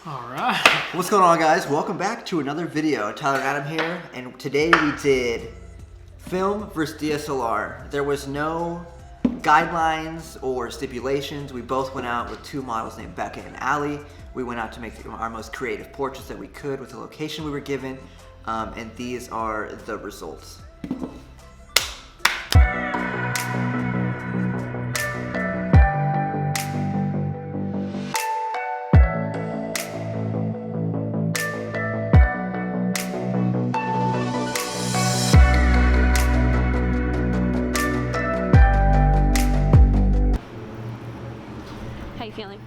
All right. What's going on, guys? Welcome back to another video. Tyler and Adam here, and today we did film versus DSLR. There was no guidelines or stipulations. We both went out with two models named Becca and Allie. We went out to make our most creative portraits that we could with the location we were given, and these are the results. How you feeling?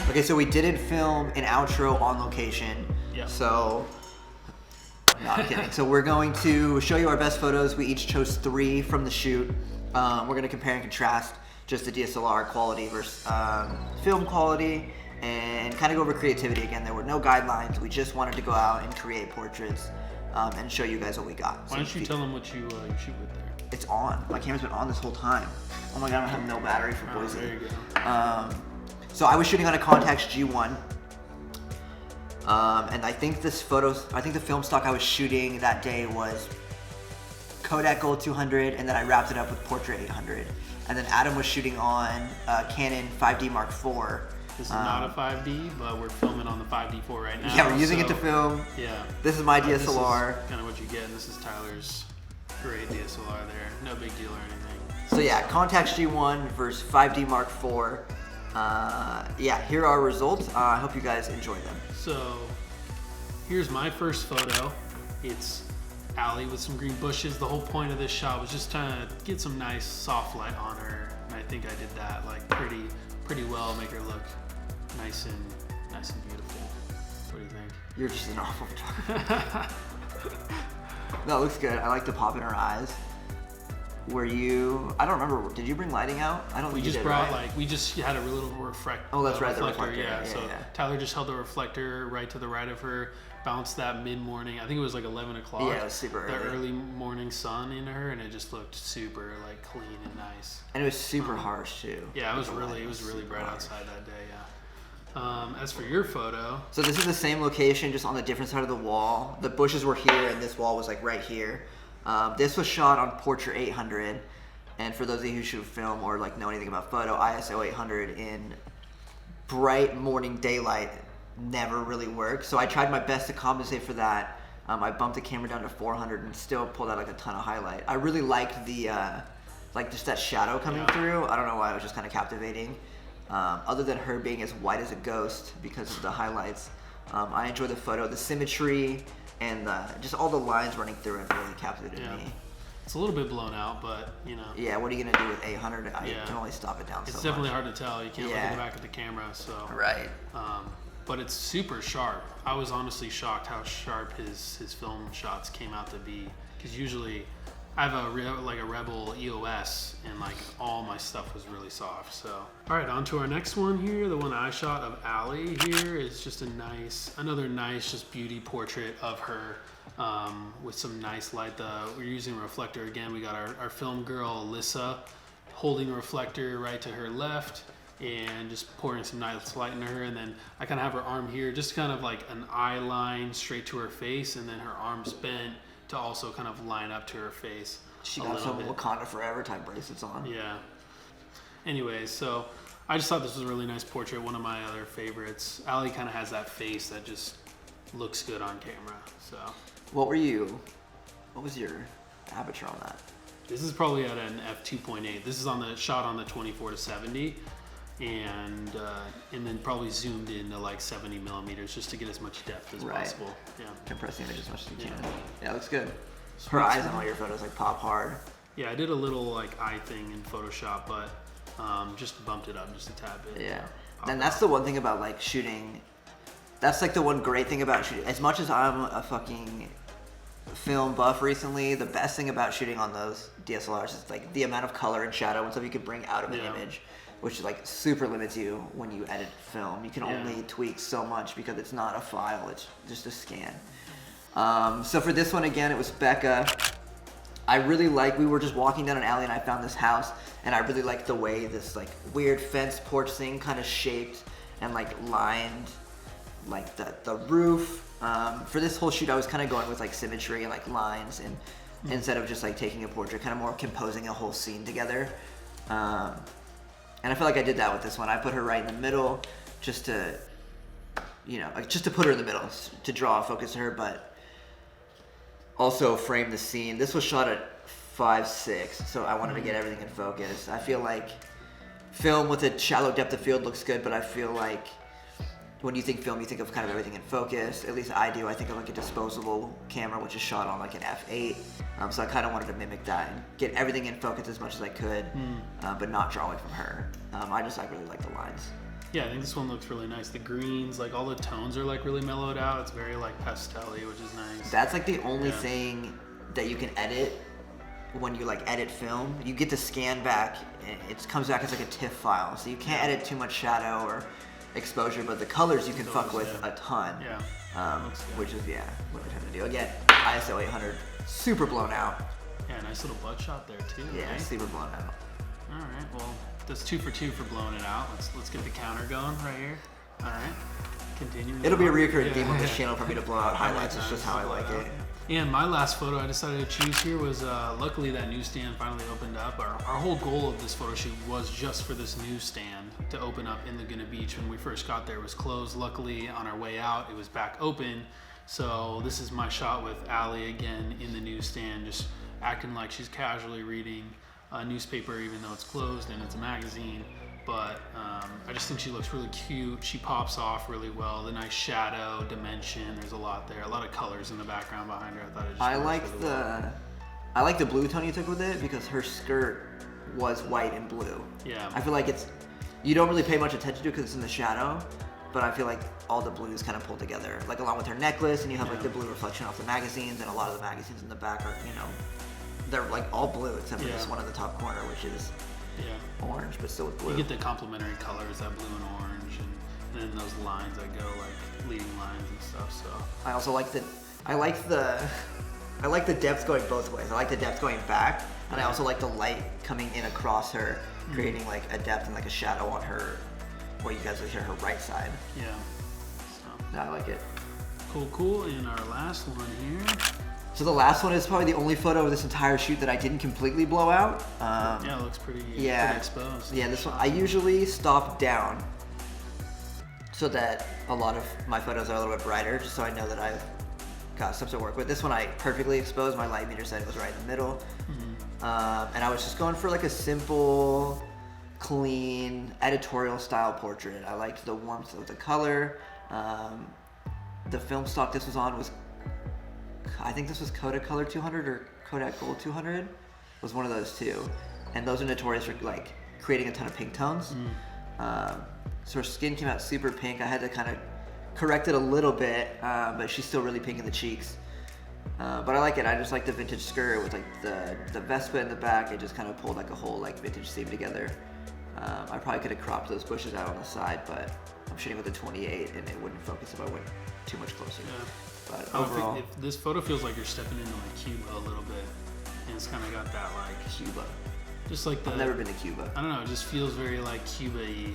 Okay, so we didn't film an outro on location. Yeah. So, no, I'm kidding. So we're going to show you our best photos. We each chose 3 from the shoot. We're gonna compare and contrast just the DSLR quality versus film quality, and kind of go over creativity again. There were no guidelines. We just wanted to go out and create portraits and show you guys what we got. Why don't you tell them what you shoot with there? It's on. My camera's been on this whole time. Oh my god, I don't have no battery for Oh, Boise. there you go. So I was shooting on a Contax G1, and I think the film stock I was shooting that day was Kodak Gold 200, and then I wrapped it up with Portra 800. And then Adam was shooting on Canon 5D Mark IV. This is not a 5D, but we're filming on the 5D4 right now. Yeah, we're using it to so, film. Yeah. This is my This DSLR. is kind of what you get, and this is Tyler's great DSLR there. No big deal or anything. So yeah, Contax G1 versus 5D Mark IV. Yeah, here are our results. I hope you guys enjoy them. So here's my first photo. It's Allie with some green bushes. The whole point of this shot was just trying to get some nice soft light on her, and I think I did that like pretty well, make her look nice and beautiful. What do you think? You're just an awful photographer. No, it looks good. I like the pop in her eyes. Were you? I don't remember. Did you bring lighting out? I don't We think you just did, brought right? we just had a little reflector. Oh, that's right, the reflector. Yeah. Yeah, So yeah. Tyler just held the reflector right to the right of her, bounced that mid-morning. I think it was like 11 o'clock. Yeah, it was super The early. early morning sun in her, and it just looked super like clean and nice. And it was super harsh too. Yeah, it was The really lighting super bright harsh. outside that day. Yeah. As for your photo, So this is the same location, just on the different side of the wall. The bushes were here, and this wall was like right here. This was shot on Portra 800. And for those of you who shoot film or like know anything about photo, ISO 800 in bright morning daylight never really works. So I tried my best to compensate for that. I bumped the camera down to 400 and still pulled out like a ton of highlight. I really liked the like just that shadow coming through. I don't know why, it was just kind of captivating. Other than her being as white as a ghost because of the highlights, I enjoyed the photo. The symmetry and just all the lines running through it really captivated me. it's a little bit blown out, but you know. Yeah, what are you gonna do with 800? I Yeah. can only stop it down It's so definitely much. hard to tell. You can't look at the back of the camera, so. Right. But it's super sharp. I was honestly shocked how sharp his film shots came out to be. Because usually, I have a Rebel EOS, and like all my stuff was really soft. So, all right, on to our next one here. The one I shot of Allie here is just another nice, just beauty portrait of her. With some nice light. We're using a reflector again. We got our film girl Alyssa holding a reflector right to her left and just pouring some nice light into her. And then I kind of have her arm here, just kind of like an eye line straight to her face, and then her arms bent to also kind of line up to her face. She got some Wakanda Forever type bracelets on. Yeah. Anyways, so I just thought this was a really nice portrait. One of my other favorites. Allie kind of has that face that just looks good on camera. So. What was your aperture on that? This is probably at an f2.8. This is on the shot on the 24-70, and then probably zoomed in to like 70 millimeters just to get as much depth as possible. Yeah. Compress the image as much as you can. Yeah, it looks good. Sweet. Her eyes on all your photos like pop hard. Yeah, I did a little like eye thing in Photoshop, but just bumped it up just a tad bit. Yeah. And that's the one thing about like shooting. That's like the one great thing about shooting. As much as I'm a fucking film buff recently, the best thing about shooting on those DSLRs is like the amount of color and shadow and stuff you can bring out of an image, which like super limits you when you edit film. You can only tweak so much because it's not a file, it's just a scan. So for this one again, it was Becca. I really we were just walking down an alley and I found this house, and I really liked the way this like weird fence porch thing kind of shaped and like lined like the roof. For this whole shoot, I was kind of going with like symmetry and like lines, and instead of just like taking a portrait, kind of more composing a whole scene together. And I feel like I did that with this one. I put her right in the middle, just to, you know, like just to put her in the middle, to draw focus to her, but also frame the scene. This was shot at 5.6, so I wanted to get everything in focus. I feel like film with a shallow depth of field looks good, but I feel like when you think film, you think of kind of everything in focus. At least I do. I think of like a disposable camera, which is shot on like an f8. So I kind of wanted to mimic that and get everything in focus as much as I could, but not draw away from her. I really like the lines. Yeah, I think this one looks really nice. The greens, like all the tones are like really mellowed out. It's very like pastel-y, which is nice. That's like the only thing that you can edit when you like edit film. You get to scan back, it comes back as like a TIFF file. So you can't edit too much shadow or exposure, but the colors you can fuck with a ton. Which is what we're trying to do. Again, ISO 800, super blown out. Yeah, nice little butt shot there too. Yeah, right? super blown out. All right, well, that's 2 for 2 for blowing it out. Let's get the counter going right here. All right, continue. It'll be a recurring theme on this channel for me to blow out highlights. It's just how I like it. And my last photo I decided to choose here was, luckily that newsstand finally opened up. Our whole goal of this photo shoot was just for this newsstand to open up in Laguna Beach. When we first got there, it was closed. Luckily, on our way out, it was back open. So this is my shot with Allie again in the newsstand, just acting like she's casually reading a newspaper, even though it's closed and it's a magazine. But I just think she looks really cute. She pops off really well. The nice shadow, dimension, there's a lot there. A lot of colors in the background behind her. I thought it just I like the blue tone you took with it because her skirt was white and blue. Yeah. I feel like you don't really pay much attention to it because it's in the shadow, but I feel like all the blues kind of pulled together, like along with her necklace, and you have like the blue reflection off the magazines, and a lot of the magazines in the back are, they're like all blue except for this one in the top corner, which is orange, but still with blue. You get the complementary colors, that blue and orange, and then those lines that go like leading lines and stuff. So I also like the depth going both ways. I like the depth going back, and I also like the light coming in across her, creating like a depth and like a shadow on her, what you guys would hear her right side. Yeah. So I like it. Cool. And our last one here. So the last one is probably the only photo of this entire shoot that I didn't completely blow out. Yeah, it looks pretty exposed. Yeah, this one I usually stop down so that a lot of my photos are a little bit brighter, just so I know that I've got stuff to work with. This one I perfectly exposed. My light meter said it was right in the middle. And I was just going for like a simple, clean, editorial style portrait. I liked the warmth of the color. The film stock this was on was, I think this was Kodak Color 200 or Kodak Gold 200, was one of those two. And those are notorious for like creating a ton of pink tones. So her skin came out super pink. I had to kind of correct it a little bit, but she's still really pink in the cheeks. But I like it. I just like the vintage skirt with like the Vespa in the back. It just kind of pulled like a whole like vintage theme together. I probably could have cropped those bushes out on the side, but I'm shooting with a 28 and it wouldn't focus if I went too much closer. Yeah. But overall, if this photo feels like you're stepping into like Cuba a little bit, and it's kind of got that like Cuba. Just like I've never been to Cuba. I don't know. It just feels very like Cuba-y.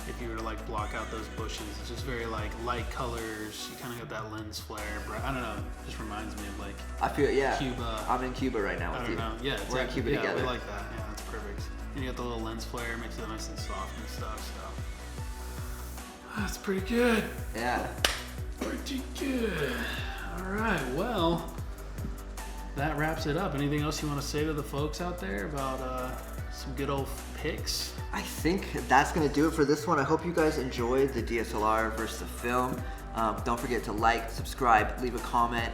If you were to like block out those bushes, it's just very like light colors. You kind of got that lens flare. I don't know. It just reminds me of like I feel Cuba. I'm in Cuba right now with I don't you. know. Yeah, we're in Cuba together. We like that. Yeah, that's perfect. And you got the little lens flare, makes it nice and soft and stuff. So that's pretty good. Yeah. Pretty good. All right. Well, that wraps it up. Anything else you want to say to the folks out there about some good old picks? I think that's going to do it for this one. I hope you guys enjoyed the DSLR versus the film. Don't forget to like, subscribe, leave a comment,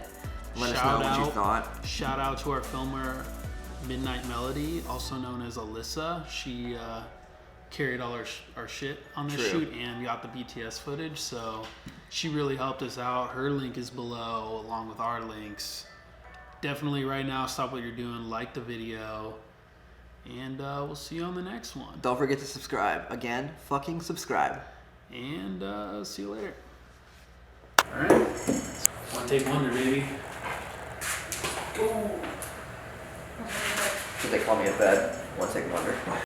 let us know what you thought. Shout out to our filmer, Midnight Melody, also known as Alyssa. She carried all our shit on this True. shoot and got the BTS footage, so she really helped us out. Her link is below along with our links. Definitely right now, stop what you're doing, like the video, and we'll see you on the next one. Don't forget to subscribe. Again, fucking subscribe. And see you later. Alright. One take wonder, baby. Should they call me a bed? One take wonder.